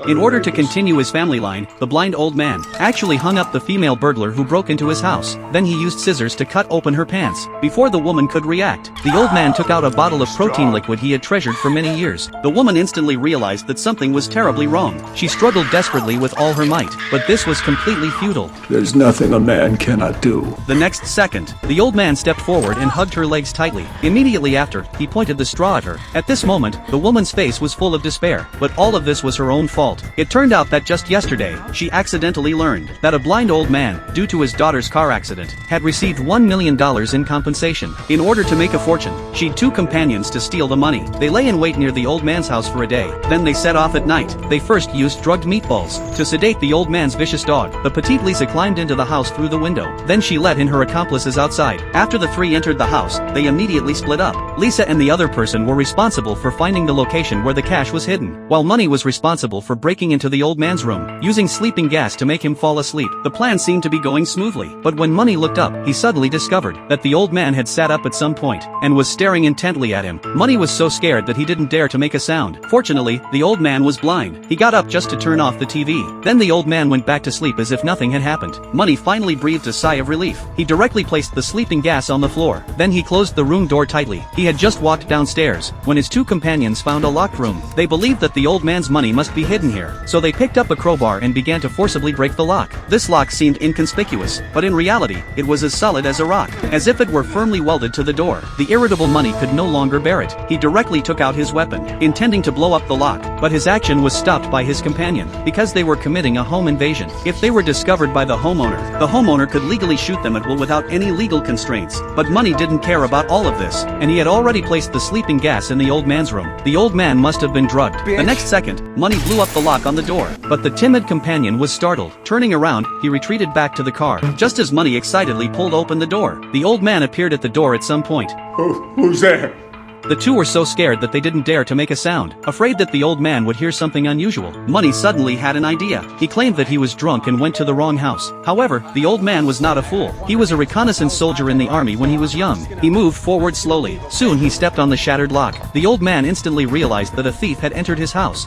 In order to continue his family line, the blind old man actually hung up the female burglar who broke into his house. Then he used scissors to cut open her pants. Before the woman could react, the old man took out a bottle of protein liquid he had treasured for many years. The woman instantly realized that something was terribly wrong. She struggled desperately with all her might, but this was completely futile. There's nothing a man cannot do. The next second, the old man stepped forward and hugged her legs tightly. Immediately after, he pointed the straw at her. At this moment, the woman's face was full of despair, but all of this was her own fault. It turned out that just yesterday, she accidentally learned that a blind old man, due to his daughter's car accident, had received $1 million in compensation. In order to make a fortune, she'd two companions to steal the money. They lay in wait near the old man's house for a day. Then they set off at night. They first used drugged meatballs to sedate the old man's vicious dog. The petite Lisa climbed into the house through the window. Then she let in her accomplices outside. After the three entered the house, they immediately split up. Lisa and the other person were responsible for finding the location where the cash was hidden, while Money was responsible for breaking into the old man's room, using sleeping gas to make him fall asleep. The plan seemed to be going smoothly, but when Money looked up, he suddenly discovered that the old man had sat up at some point and was staring intently at him. Money was so scared that he didn't dare to make a sound. Fortunately, the old man was blind. He got up just to turn off the TV. Then the old man went back to sleep as if nothing had happened. Money finally breathed a sigh of relief. He directly placed the sleeping gas on the floor. Then he closed the room door tightly. He had just walked downstairs when his two companions found a locked room. They believed that the old man's money must be hidden here, so they picked up a crowbar and began to forcibly break the lock. This lock seemed inconspicuous, but in reality, it was as solid as a rock, as if it were firmly welded to the door. The irritable Money could no longer bear it. He directly took out his weapon, intending to blow up the lock, but his action was stopped by his companion, because they were committing a home invasion. If they were discovered by the homeowner could legally shoot them at will without any legal constraints. But Money didn't care about all of this, and he had already placed the sleeping gas in the old man's room. The old man must have been drugged. The next second, Money blew up the lock on the door, but the timid companion was startled. Turning around, he retreated back to the car. Just as Money excitedly pulled open the door, the old man appeared at the door at some point. Who's there? The two were so scared that they didn't dare to make a sound, afraid that the old man would hear something unusual. Money suddenly had an idea. He claimed that he was drunk and went to the wrong house. However, the old man was not a fool. He was a reconnaissance soldier in the army when he was young. He moved forward slowly. Soon he stepped on the shattered lock. The old man instantly realized that a thief had entered his house.